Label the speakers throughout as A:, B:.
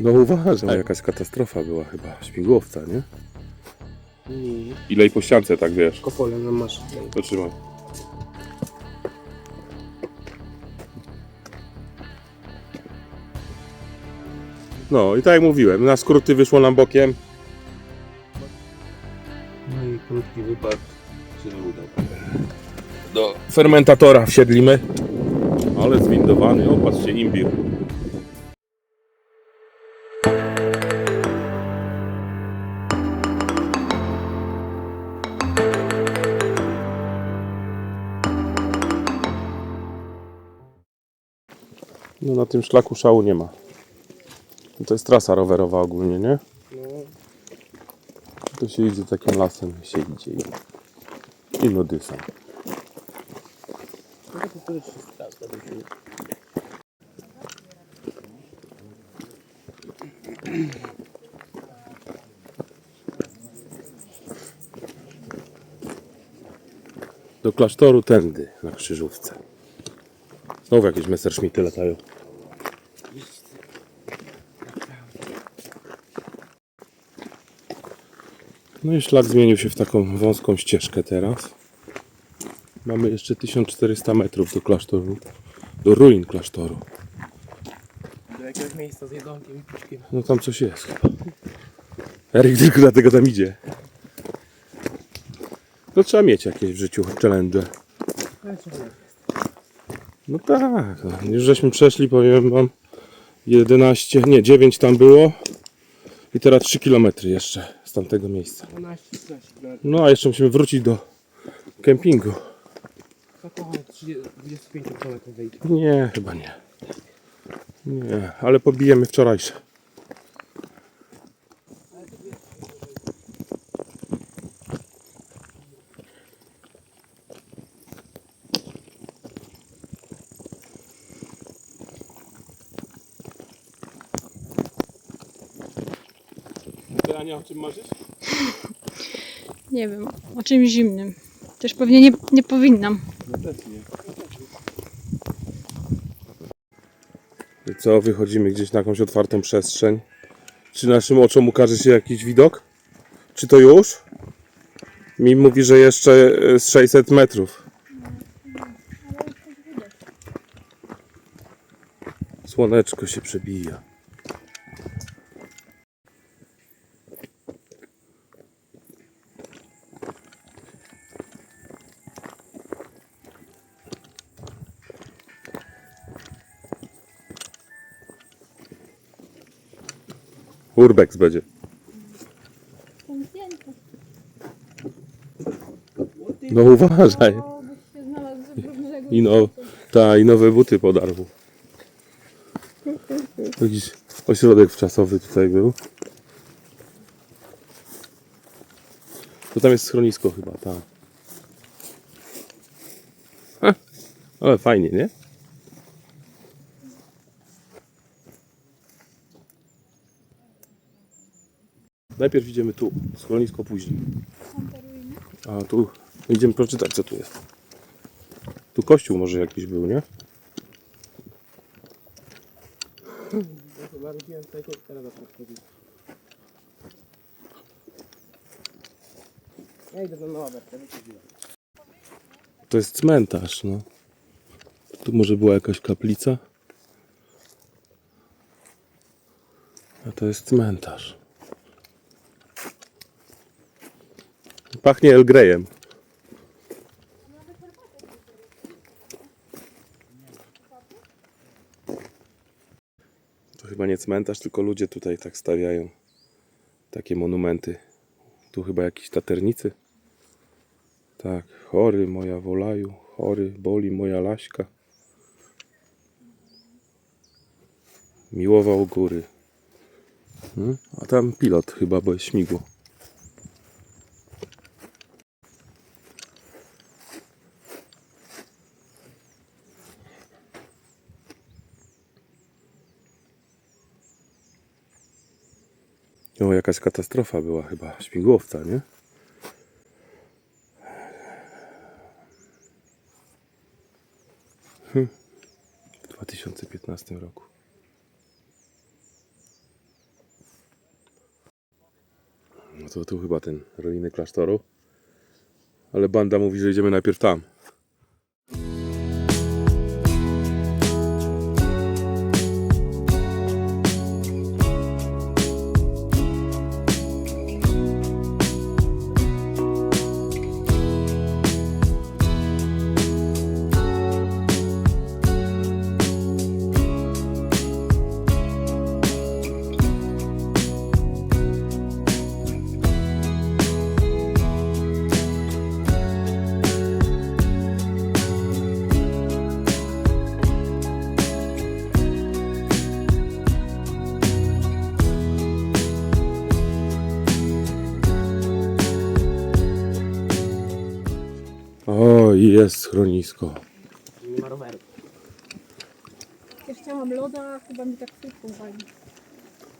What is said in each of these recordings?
A: No uważaj, jakaś katastrofa była chyba, śmigłowca, nie? Ile i po ściance, tak wiesz.
B: Kopole na masz.
A: To trzymaj. No i tak jak mówiłem, na skróty wyszło nam bokiem.
B: No i krótki wypad się nie udał.
A: Do fermentatora wsiedlimy. Ale zwindowany, o patrzcie, imbir. No na tym szlaku szału nie ma. To jest trasa rowerowa ogólnie, nie?
B: No,
A: To się idzie takim lasem, się idzie i nudy są.
B: to jest trasa.
A: Do klasztoru tędy, na krzyżówce. Znowu jakieś Messerschmitty latają. No i szlak zmienił się w taką wąską ścieżkę teraz. Mamy jeszcze 1400 metrów do klasztoru, do ruin klasztoru.
B: Do jakiegoś miejsca z jedzonkiem i piczkiem.
A: No tam coś jest chyba. Eryk tylko dlatego tam idzie. No trzeba mieć jakieś w życiu challenge. No tak, no. Już żeśmy przeszli, powiem wam, 11, nie 9 tam było. I teraz 3 km jeszcze z tamtego miejsca.
B: 12-13 km.
A: No a jeszcze musimy wrócić do kempingu.
B: Około 25 km wejdzie.
A: Nie, chyba nie. Nie, ale pobijemy wczorajsze. Ty, Ania, o czym marzysz?
C: Nie wiem, o czymś zimnym. Też pewnie nie powinnam.
A: No też nie. I co, wychodzimy gdzieś na jakąś otwartą przestrzeń. Czy naszym oczom ukaże się jakiś widok? Czy to już? Mi mówi, że jeszcze z 600 metrów. Słoneczko się przebija. Urbex będzie. No uważaj. I nowe buty podarł. Jakiś ośrodek wczasowy tutaj był. To tam jest schronisko chyba, tak. Ale fajnie, nie? Najpierw idziemy tu, schronisko później. A tu idziemy przeczytać, co tu jest. Tu kościół może jakiś był, nie?
B: Ja idę do nowa.
A: To jest cmentarz, no. Tu może była jakaś kaplica. A to jest cmentarz. Pachnie Earl Greyem. To chyba nie cmentarz, tylko ludzie tutaj tak stawiają takie monumenty. Tu chyba jakieś taternicy. Tak, chory moja wolaju, chory boli moja laśka. Miłował góry. A tam pilot chyba, bo jest śmigło. O, jakaś katastrofa była chyba, śmigłowca, nie? W 2015 roku. No to tu chyba ten ruiny klasztoru. Ale banda mówi, że idziemy najpierw tam. O, jest schronisko.
B: Nie ma roweru.
C: Ja chciałam loda, chyba mi tak frytką wali.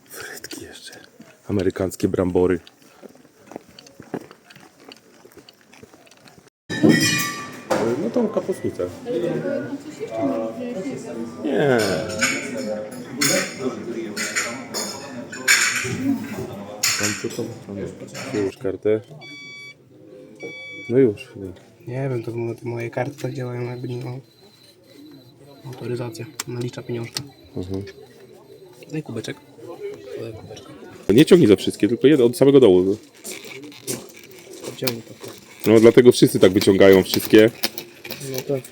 A: Frytki jeszcze. Amerykańskie brambory. No tą kapustnicę.
C: Tam coś jeszcze może wziąć?
A: Nie. Tam już kartę. No już. No.
B: Nie wiem, to moje karty tak działają, jakby nie mam. Autoryzacja. Nalicza pieniążka. Daj kubeczek. Daj kubeczek.
A: Nie ciągnij za wszystkie, tylko jedno od samego dołu.
B: Wyciągnij to.
A: No dlatego wszyscy tak wyciągają wszystkie.
B: No tak.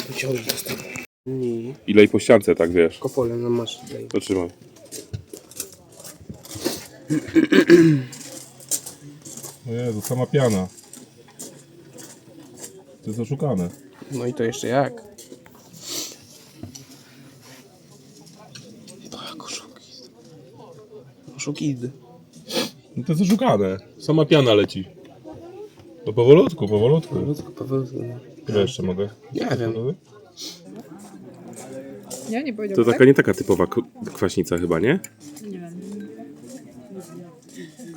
B: Wyciągnij to z tego. Nie.
A: Ile i po ściance, tak wiesz.
B: Kopole, no masz tutaj.
A: To trzymaj. O Jezu, sama piana. To jest oszukane.
B: No i to jeszcze jak? To jak oszukist. Oszukist.
A: No to jest oszukane. Sama piana leci. No powolutku, powolutku.
B: Powolutku.
A: Ile jeszcze mogę?
B: Nie wiem.
C: Ja nie powiedział
A: To taka nie taka typowa kwaśnica chyba, nie?
C: Nie wiem.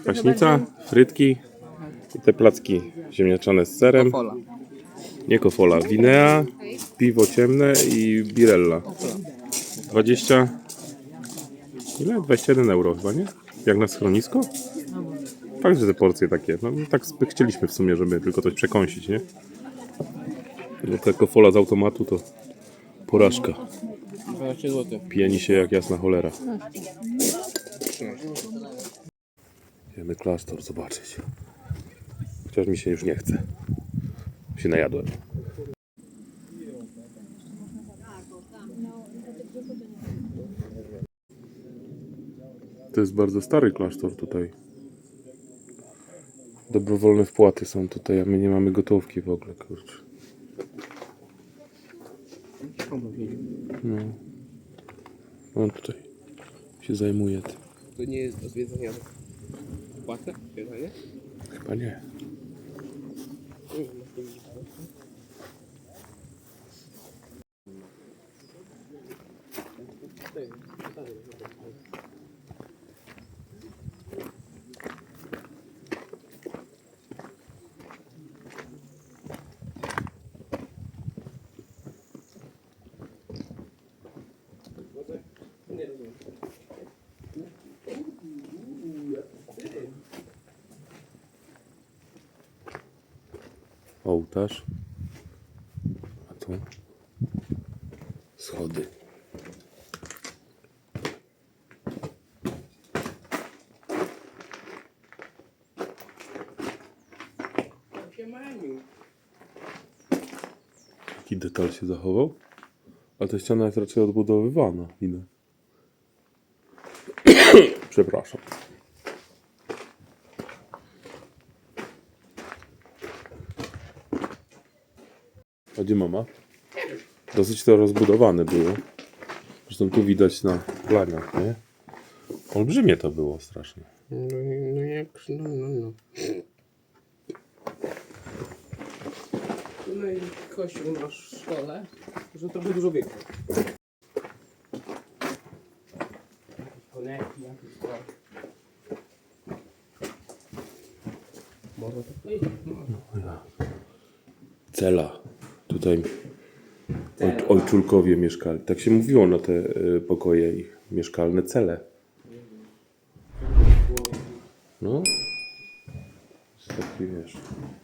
A: Kwaśnica, frytki i te placki ziemniaczane z serem.
B: Pola.
A: Nie kofola, winea, piwo ciemne i birella. 20... Ile? 21 euro chyba, nie? Jak na schronisko? Fakt, że te porcje takie. No tak chcieliśmy w sumie, żeby tylko coś przekąsić, nie? No ta kofola z automatu to porażka.
B: 12 zł.
A: Pieni się jak jasna cholera. Idziemy klasztor zobaczyć. Chociaż mi się już nie chce. Się najadłem. To jest bardzo stary klasztor tutaj. Dobrowolne wpłaty są tutaj, a my nie mamy gotówki w ogóle, kurczę. No. On tutaj się zajmuje tym.
B: To nie jest do zwiedzania. Płacę? Zwiedzanie?
A: Chyba nie. Ołtarz. A tu schody. Jaki detal się zachował? A ta ściana jest raczej odbudowywana, widać. Przepraszam. A gdzie mama? Dosyć to rozbudowane było. Zresztą tu widać na planiach, nie? Olbrzymie to było strasznie.
B: No jak, no. No i kościół masz w szkole, że trochę dużo wieku. Koneki, jakieś to. Może to powiedzieć?
A: Cela. Tutaj ojczulkowie mieszkali. Tak się mówiło na te pokoje ich mieszkalne, cele. No, Taki wiesz,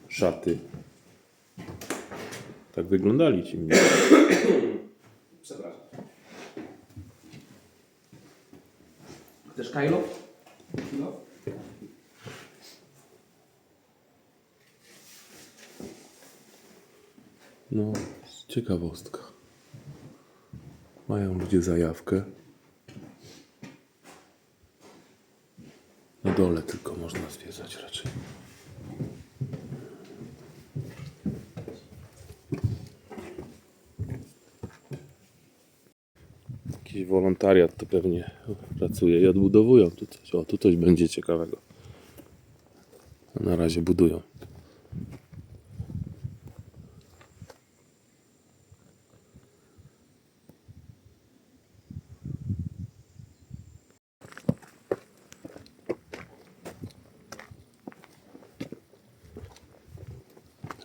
A: szaty. Tak wyglądali ci mnie.
B: Przepraszam. Chcesz Kajlo? No.
A: No, ciekawostka. Mają ludzie zajawkę. Na dole tylko można zwiedzać raczej. Jakiś wolontariat to pewnie pracuje i odbudowują tu coś. O, tu coś będzie ciekawego. A na razie budują.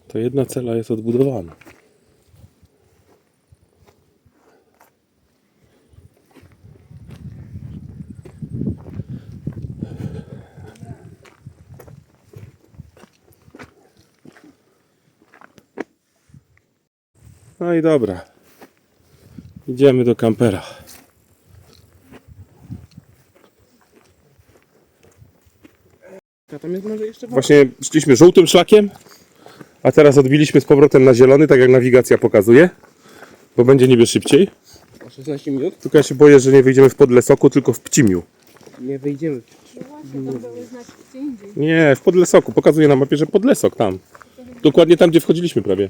A: To jedna cela jest odbudowana. No i dobra. Idziemy do kampera.
B: A tam jest może jeszcze
A: Właśnie szliśmy żółtym szlakiem, a teraz odbiliśmy z powrotem na zielony, tak jak nawigacja pokazuje, bo będzie niby szybciej.
B: o 16 minut?
A: Tylko ja się boję, że nie wyjdziemy w Podlesoku, tylko w Pcimiu.
B: Nie wyjdziemy.
C: Właśnie to były znaki gdzie indziej.
A: Nie, w Podlesoku. Pokazuje na mapie, że Podlesok tam. Dokładnie tam, gdzie wchodziliśmy prawie.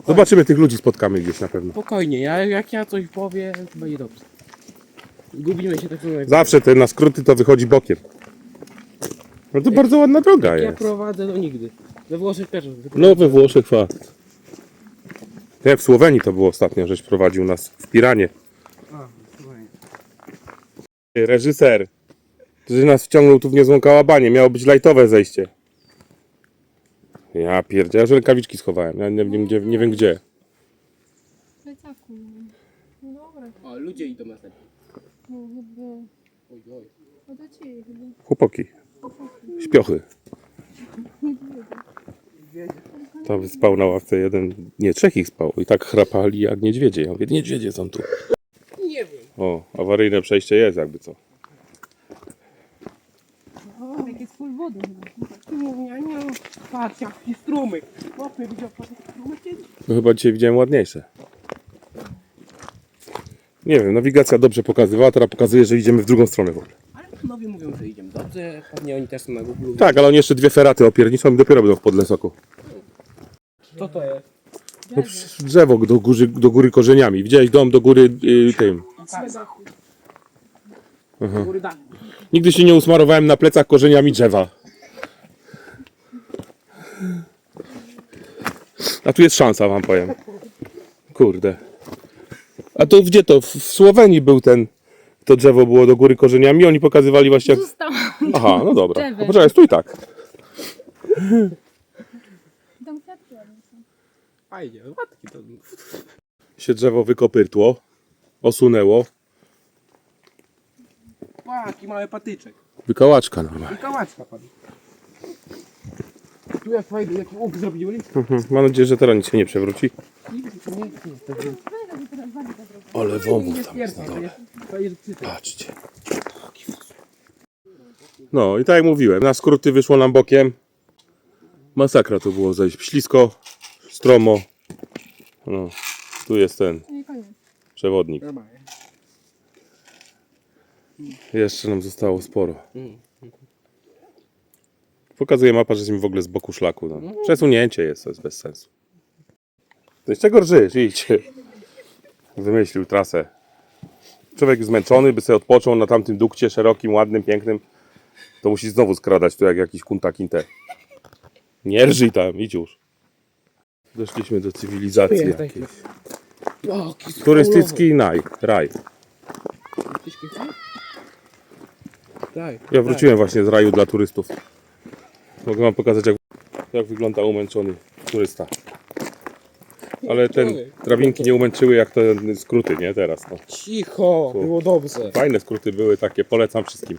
A: Zobaczymy, tych ludzi spotkamy gdzieś na pewno.
B: Spokojnie, jak ja coś powiem, to będzie dobrze. Gubimy się tak samo jak...
A: Zawsze te na skróty to wychodzi bokiem. No to bardzo ładna droga
B: Jak ja
A: jest.
B: prowadzę, to nigdy. We Włoszech też.
A: No we Włoszech fakt. Nie, w Słowenii to było ostatnio, żeś prowadził nas w Piranie.
B: A, spokojnie.
A: Reżyser, że nas wciągnął tu w niezłą kałabanię. Miało być lajtowe zejście. Ja pierdzielę, ja że rękawiczki schowałem. Ja nie wiem gdzie.
C: W plecaku. No dobra.
B: O, ludzie idą na ten.
C: No chyba.
B: Oj, oj.
C: No to ci chyba.
A: Chłopaki. Śpiochy. Tam spał na ławce jeden, nie, trzech ich spał. I tak chrapali jak niedźwiedzie. Ja mówię, niedźwiedzie są tu.
B: Nie wiem.
A: O, awaryjne przejście jest jakby co.
C: O, jak jest full wody chyba.
B: Ty mówię, ja nie mam. Patrz, jaki strumyk. Chłopie, widział pan strumyk kiedyś?
A: No chyba dzisiaj widziałem ładniejsze. Nie wiem, nawigacja dobrze pokazywała, teraz pokazuje, że idziemy w drugą stronę w ogóle.
B: Ale panowie mówią, że idziemy dobrze. Pewnie oni też są na Google.
A: Tak, ale oni jeszcze dwie feraty opierniczą i dopiero będą w Podlesoku.
B: Co to jest?
A: No przecież drzewo do góry korzeniami. Widziałeś dom do góry tym.
B: Góry dachu.
A: Nigdy się nie usmarowałem na plecach korzeniami drzewa. A tu jest szansa, wam powiem. Kurde. A to gdzie to? W Słowenii był to drzewo było do góry korzeniami, oni pokazywali właśnie jak...
C: Zostało.
A: Aha, no dobra.
C: Drzewem.
A: No poczekaj, stój tak.
C: Tam kwiatki ładne są.
B: Fajnie, ładki to.
A: Się drzewo wykopytło, osunęło.
B: Jaki mały patyczek.
A: Wykałaczka normalnie.
B: I kałaczka padł. Tu jak fajny, jaki łuk zrobili.
A: Mam nadzieję, że teraz nic się nie przewróci.
B: Nie.
A: Ale wąwóz tam jest na dole. Patrzcie. No i tak jak mówiłem, na skróty wyszło nam bokiem. Masakra to było zejść. Ślisko, stromo. No, tu jest ten
C: No i koniec.
A: przewodnik.
B: Normalnie.
A: Jeszcze nam zostało sporo. Pokazuje mapa, że jesteśmy w ogóle z boku szlaku. No. Przesunięcie jest, to jest bez sensu. To z czego rżysz? Idź. Wymyślił trasę. Człowiek zmęczony, by sobie odpoczął na tamtym dukcie szerokim, ładnym, pięknym. To musi znowu skradać tu jak jakiś kunta kinte. Nie rżyj tam, idź już. Doszliśmy do cywilizacji
B: Tu jest
A: jakiejś.
B: O, jaki
A: Turystycki raj.
B: Turystyczny kraj? Tak.
A: Ja wróciłem właśnie z raju dla turystów. Mogę wam pokazać jak wygląda umęczony turysta. Ale drabinki nie umęczyły jak te skróty, nie? Teraz no.
B: Cicho, było dobrze.
A: Fajne skróty były takie, polecam wszystkim.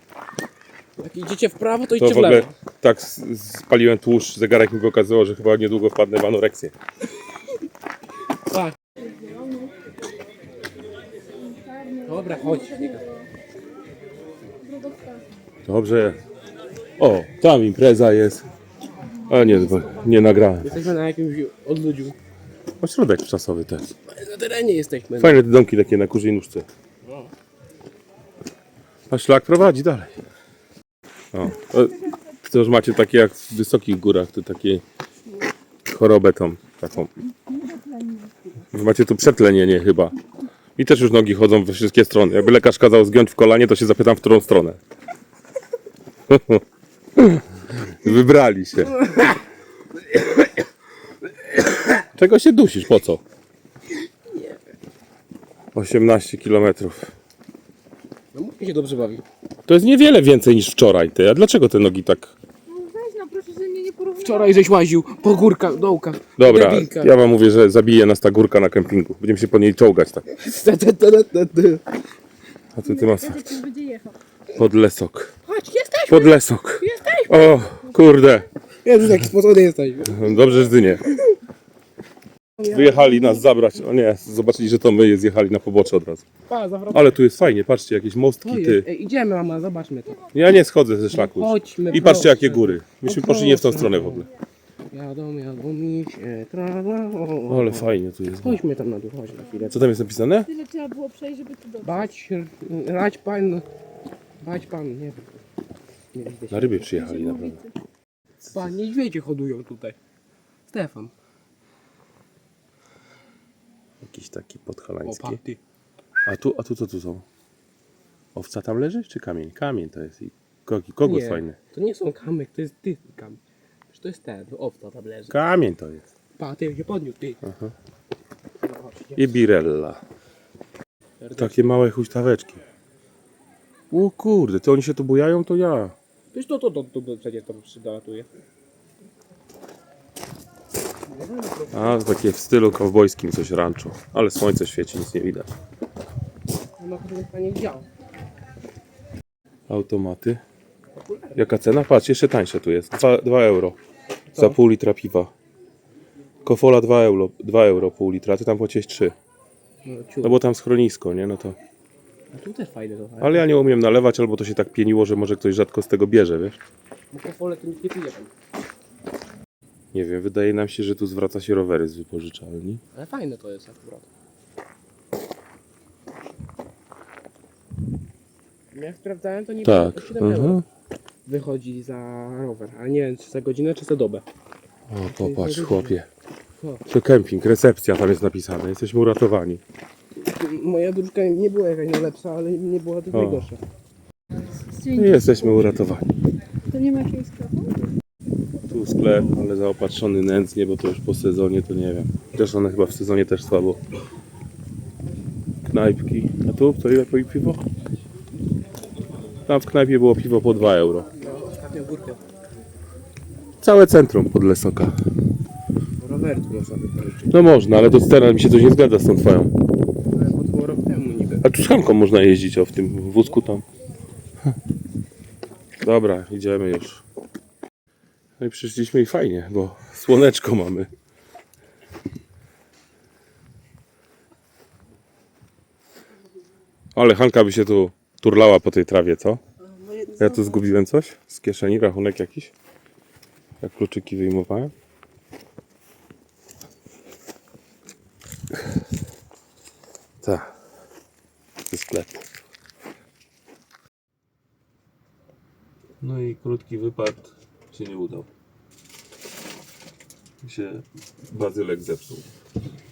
B: Jak idziecie w prawo, to
A: To
B: idźcie
A: w
B: w
A: ogóle
B: lewo.
A: tak spaliłem tłuszcz, zegarek mi pokazywał, że chyba niedługo wpadnę w anoreksję.
B: Tak. Dobra, chodź.
A: Dobrze. O, tam impreza jest. A nie, nie nagrałem.
B: Jesteśmy na jakimś odludziu.
A: Ośrodek czasowy też.
B: Na terenie jesteśmy.
A: Fajne te domki takie na kurzej nóżce. A szlak prowadzi dalej. O, to już macie takie jak w wysokich górach, to takie chorobę tą taką. Wy macie tu przetlenienie chyba. I też już nogi chodzą we wszystkie strony. Jakby lekarz kazał zgiąć w kolanie, to się zapytam, w którą stronę. Wybrali się. Czego się dusisz? Po co? 18 kilometrów.
B: No mógł się dobrze bawił.
A: To jest niewiele więcej niż wczoraj, ty. A dlaczego te nogi tak...
C: No weź no, proszę, że mnie nie porównać.
B: Wczoraj żeś łaził po górkach, dołkach.
A: Dobra,
B: Debilka.
A: ja wam mówię, że zabije nas ta górka na kempingu. Będziemy się po niej czołgać tak. A ty masz
C: Ktoś będzie jechał.
A: Podlesok.
B: Chodź, jesteś!
A: Podlesok.
B: Jesteś!
A: O, kurde.
B: Jezus, jaki spocony jesteś.
A: Dobrze, że ty nie. Wyjechali nas zabrać. O nie, zobaczyli, że to my zjechali na pobocze od razu.
B: Pa, zawracaj.
A: Ale tu jest fajnie, patrzcie, jakieś
B: To
A: mostki,
B: jest.
A: ty.
B: Ej, idziemy, mama, zobaczmy to.
A: Ja nie schodzę ze szlaku.
B: Chodźmy,
A: I patrzcie, jakie
B: proszę.
A: góry. Myśmy
B: No
A: poszli nie w tą
B: proszę.
A: stronę w ogóle.
B: Jadą mi się trawa. O.
A: Ale fajnie tu jest.
B: Chodźmy tam na dół, chodź na chwilę.
A: Co tam jest napisane?
C: Tyle trzeba było przejść, żeby tu dotrzeć.
B: Bać pan, nie wiem. Nie widzę się.
A: Na ryby przyjechali naprawdę.
B: Pan, niedźwiedzie hodują tutaj. Stefan.
A: Jakiś taki
B: O,
A: podhalański.
B: pan, ty.
A: A tu co tu są? Owca tam leży, czy kamień? Kamień to jest. I kogos
B: Nie,
A: fajny.
B: to nie są kamyk, to jest ty kamyk. Przecież to jest ten, owca tam leży.
A: Kamień to jest.
B: Pa, ty się podniósł, ty.
A: Aha.
B: No, chodź, idziemy.
A: I birella. Takie małe huśtaweczki. O kurde, to oni się tu bujają, to ja.
B: Przecież to przecież to przydatuje.
A: A, to takie w stylu kowbojskim coś rancho. Ale słońce świeci, nic nie widać.
B: No to chyba nie widział.
A: Automaty. Jaka cena? Patrz, jeszcze tańsze tu jest. 2 euro.
B: Co?
A: Za pół litra piwa. Kofola 2 euro pół litra, a ty tam płaciłeś 3.
B: No, ciu.
A: No bo tam schronisko, nie? No to...
B: A tu też fajne to.
A: Ale ja nie umiem nalewać, albo to się tak pieniło, że może ktoś rzadko z tego bierze, wiesz?
B: Bo po pole to nikt nie pije tam.
A: Nie wiem, wydaje nam się, że tu zwraca się rowery z wypożyczalni.
B: Ale fajne to jest akurat. Jak sprawdzałem, to nie
A: Tak.
B: to 7 euro
A: Mhm.
B: wychodzi za rower. Ale nie wiem, czy za godzinę, czy za dobę.
A: O, popatrz, chłopie.
B: O.
A: To kemping, recepcja tam jest napisane. Jesteśmy uratowani.
B: Moja dróżka nie była jakaś najlepsza, ale nie była też
A: O.
B: najgorsza.
A: I jesteśmy uratowani.
C: To nie ma jakiegoś sklepu?
A: Tu sklep, ale zaopatrzony nędznie, bo to już po sezonie, to nie wiem. Też one chyba w sezonie też słabo. Knajpki. A tu? To ile po piwo? Tam w knajpie było piwo po 2 euro.
B: No, ostatnią górkę.
A: Całe centrum Podlesoka.
B: Rower tu można wypożyczyć.
A: No można, ale to teraz mi się coś nie zgadza z tą twoją.
B: Ale bo to było rok temu niby.
A: A tu z Hanką można jeździć, o, w tym wózku tam. Dobra, idziemy już. No i przyszliśmy i fajnie, bo słoneczko mamy. Ale Hanka by się tu turlała po tej trawie, co? Ja tu zgubiłem coś z kieszeni, rachunek jakiś. Jak kluczyki wyjmowałem. Tak. Ze sklepu. No i krótki wypad się nie udał. Mi się bazylek zepsuł.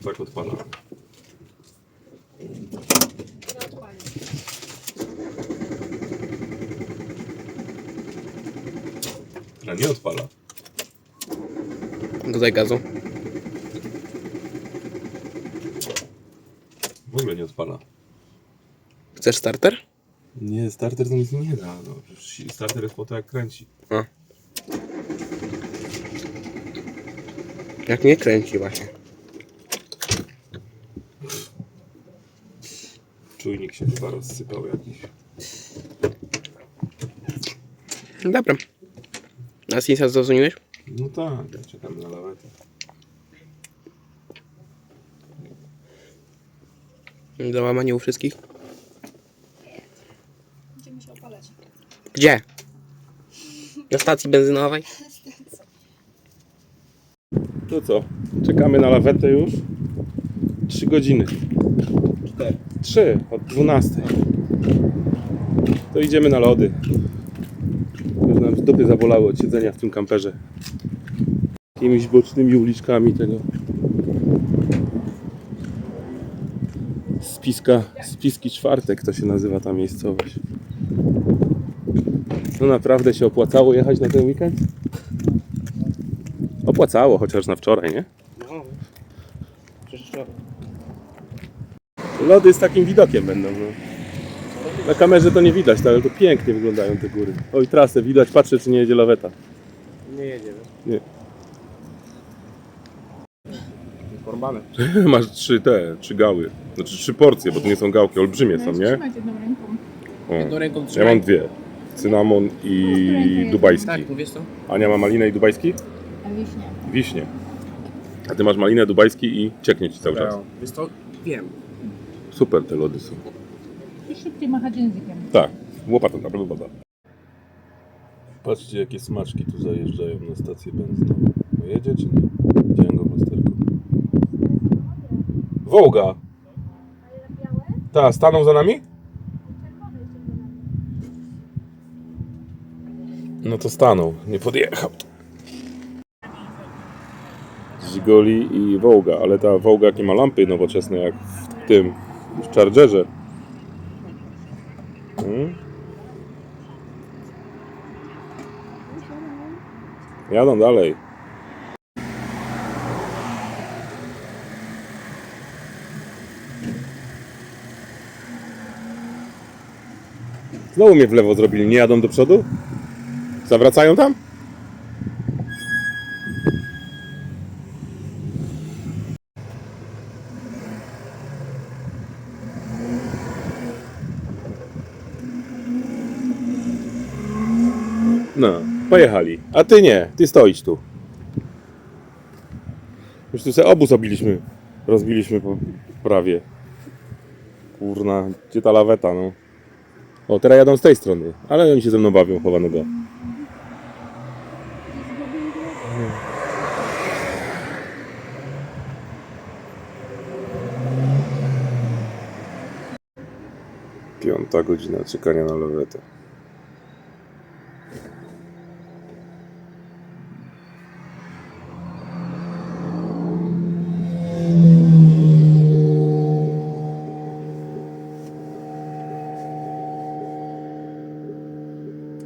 A: Tak odpala. A nie odpala.
B: Dodaj gazu.
A: W ogóle nie odpala.
B: Chcesz starter?
A: Nie, starter to nic nie da. No, przecież starter jest po to jak kręci.
B: A. Jak nie kręci właśnie.
A: Czujnik się chyba rozsypał jakiś.
B: Dobra. A Sinsa zadzwoniłeś?
A: No tak, ja czekam na lawetę.
B: Załamanie u wszystkich?
C: Będziemy się opalać.
B: Gdzie? Na stacji benzynowej?
A: To co? Czekamy na lawetę już 3 godziny. 3 od 12. To idziemy na lody. Już nam dupy zabolały od siedzenia w tym kamperze. Jakimiś bocznymi uliczkami tego Spiski Czwartek to się nazywa ta miejscowość. No naprawdę się opłacało jechać na ten weekend? Opłacało, chociaż na wczoraj, nie?
B: No. Przecież trzeba.
A: Lody z takim widokiem będą, no. Na kamerze to nie widać, tak, ale to pięknie wyglądają te góry. Oj, trasę widać, patrzę czy nie jedzie laweta.
B: Nie jedziemy.
A: Nie.
B: Porwane.
A: Masz 3 gały. Znaczy 3 porcje, bo to nie są gałki, olbrzymie są, nie?
C: Trzymać jedną ręką.
A: O.
B: Jedną ręką
A: Ja
B: trzymaj.
A: mam 2. Cynamon i dubajski.
B: Tak, mówisz to?
A: Ania ma malinę i dubajski?
C: Wiśnie.
A: Wiśnie. A ty masz malinę, dubajski i cieknie ci cały czas.
B: Wiesz to? Wiem.
A: Super te lody są.
C: I szybciej machać językiem.
A: Tak, łopata naprawdę woda. Patrzcie jakie smaczki tu zajeżdżają na stację benzynową. No jedzie czy nie? Widziałem go w lusterku. Wołga! Ta, staną za nami? No to stanął, nie podjechał. Żigoli i Wołga, ale ta Wołga nie ma lampy nowoczesne jak w tym, w Chargerze. Jadą dalej. Znowu mnie w lewo zrobili, nie jadą do przodu? Zawracają tam? No, pojechali. A ty nie, ty stoisz tu. Już tu sobie obóz rozbiliśmy prawie. Kurna, gdzie ta laweta, no. O, teraz jadą z tej strony, ale oni się ze mną bawią chowanego. Piąta godzina czekania na lawetę.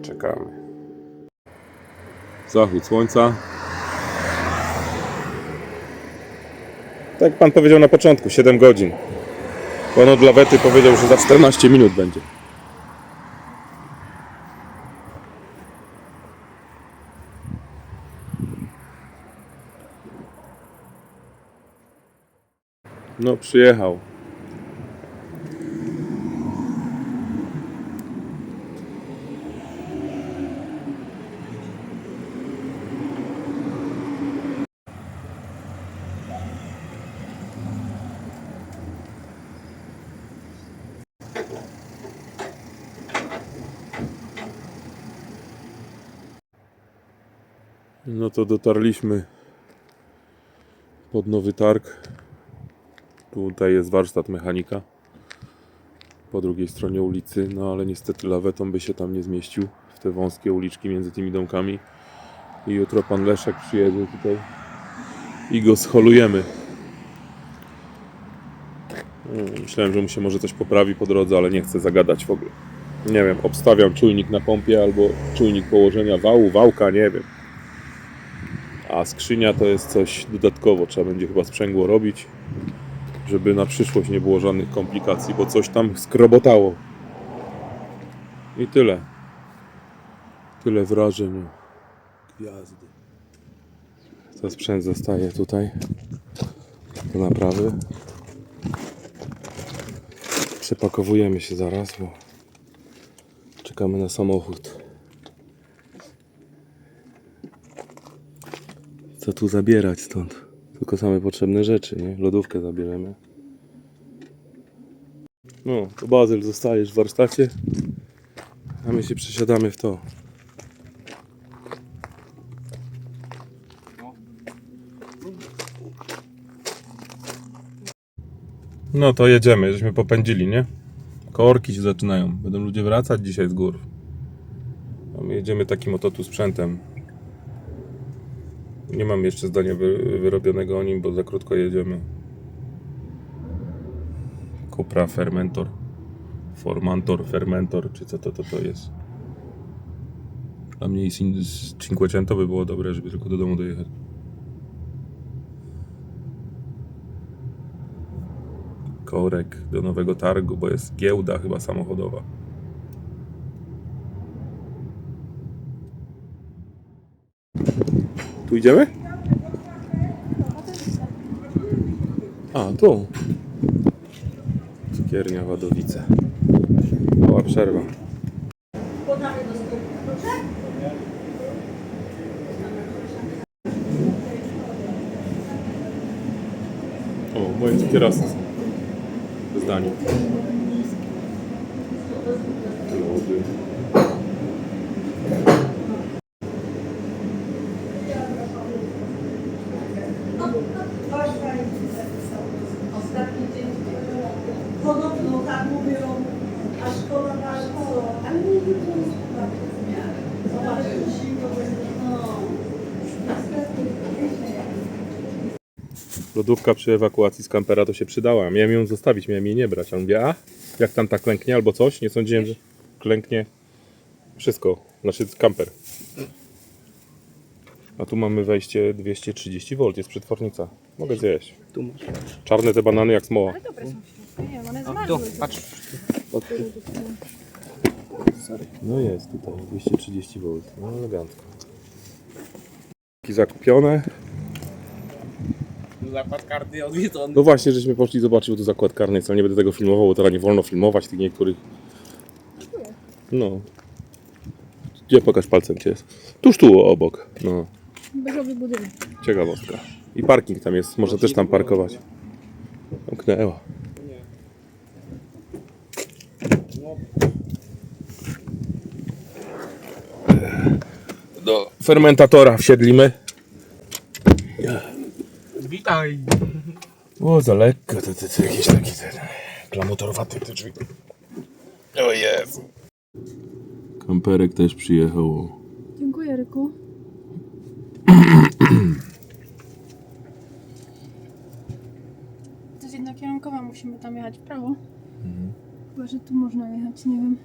A: Czekamy. Zachód słońca. Tak jak pan powiedział na początku, 7 godzin. Pan od lawety powiedział, że za 14 minut będzie. No, przyjechał. No to dotarliśmy pod Nowy Targ. Tutaj jest warsztat mechanika po drugiej stronie ulicy, no ale niestety lawetą by się tam nie zmieścił w te wąskie uliczki między tymi domkami. I jutro pan Leszek przyjedzie tutaj i go scholujemy. Myślałem, że mu się może coś poprawi po drodze, ale nie chcę zagadać w ogóle. Nie wiem, obstawiam czujnik na pompie albo czujnik położenia wału, wałka, nie wiem. A skrzynia to jest coś dodatkowo, trzeba będzie chyba sprzęgło robić, żeby na przyszłość nie było żadnych komplikacji, bo coś tam skrobotało. I tyle. Tyle wrażeń. Gwiazdy. To sprzęt zostaje tutaj do naprawy. Przepakowujemy się zaraz, bo czekamy na samochód. Co tu zabierać stąd? Tylko same potrzebne rzeczy, nie? Lodówkę zabierzemy. No, to Bazyl zostajesz w warsztacie, a my się przesiadamy w to. No to jedziemy, żeśmy popędzili, nie? Korki się zaczynają. Będą ludzie wracać dzisiaj z gór. A my jedziemy takim oto tu sprzętem. Nie mam jeszcze zdania wyrobionego o nim, bo za krótko jedziemy. Cupra Fermentor. Formantor, Fermentor, czy co to jest. Dla mnie z Cinquecento by było dobre, żeby tylko do domu dojechać. Korek do Nowego Targu, bo jest giełda chyba samochodowa. Tu idziemy? A, tu. Cukiernia Wadowice. Mała przerwa. O, moje cukierasy są. W zdaniu. Lody.
D: Ostatni dzień podobno tak mówią, a szkoda bardzo, ale nie wiem, co jest w miarę. Zobaczymy, zimno będzie, no.
A: Lodówka przy ewakuacji z kampera to się przydała. Miałem ją zostawić, miałem jej nie brać. A on mówi, a jak tam ta klęknie albo coś? Nie sądziłem, że klęknie. Wszystko, znaczy kamper. A tu mamy wejście 230V, jest przetwornica. Mogę zjeść.
B: Tu masz.
A: Czarne te banany jak smoła.
C: Ale dobre są śliwki. Nie wiem, one
B: Tu,
C: zmarzły.
B: patrz. Sorry.
A: No jest tutaj 230V, no elegancko. Zakupione.
B: Zakład karty odwiedzony.
A: No właśnie, żeśmy poszli zobaczyć, bo tu zakład karny, co nie będę tego filmował, bo teraz nie wolno filmować tych niektórych. No. Gdzie pokaż palcem gdzie jest? Tuż tu obok. No.
C: Beżowy budynek.
A: Ciekawostka. I parking tam jest, można też tam parkować. Zamknęła. Do fermentatora wsiedlimy.
B: Witaj.
A: O, za lekko, to jakiś taki ten klamotorowaty te drzwi. O Jezu. Kamperek też przyjechał.
C: Dziękuję, Ryku. To jest jednokierunkowa, musimy tam jechać w prawo. Chyba, że tu można jechać, nie wiem.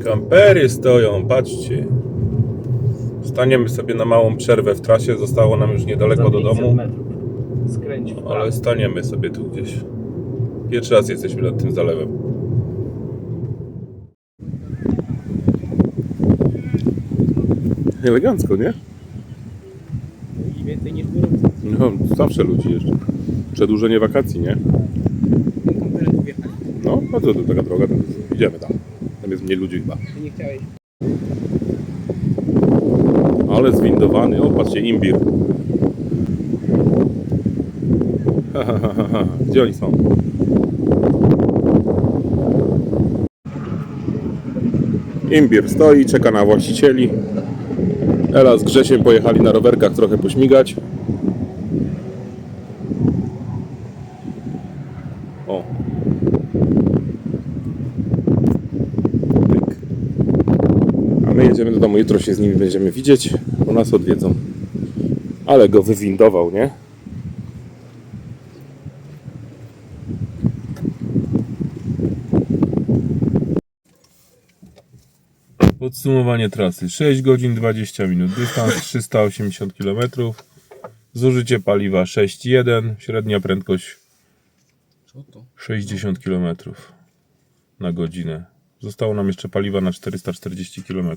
A: Kampery stoją, patrzcie. Staniemy sobie na małą przerwę w trasie, zostało nam już niedaleko do domu.
B: Skręć w prawo.
A: Ale staniemy sobie tu gdzieś. Pierwszy raz jesteśmy nad tym zalewem. Elegancko, nie?
B: I więcej niż góry.
A: No, zawsze ludzi jeszcze. Przedłużenie wakacji, nie?
B: Kamperem wjechać.
A: No, no to taka droga, to idziemy tam. Tam jest mniej ludzi chyba.
B: Ty nie chciałeś.
A: Ale zwindowany, o patrzcie, imbir. Ha, ha, ha, ha, ha. Gdzie oni są? Imbir stoi, czeka na właścicieli. Ela z Grzesiem pojechali na rowerkach trochę pośmigać. O. Pyk. A my jedziemy do domu, jutro się z nimi będziemy widzieć, bo nas odwiedzą. Ale go wywindował, nie? Podsumowanie trasy. 6 godzin 20 minut. Dystans 380 km. Zużycie paliwa 6,1. Średnia prędkość
B: Co to?
A: 60 km na godzinę. Zostało nam jeszcze paliwa na 440 km.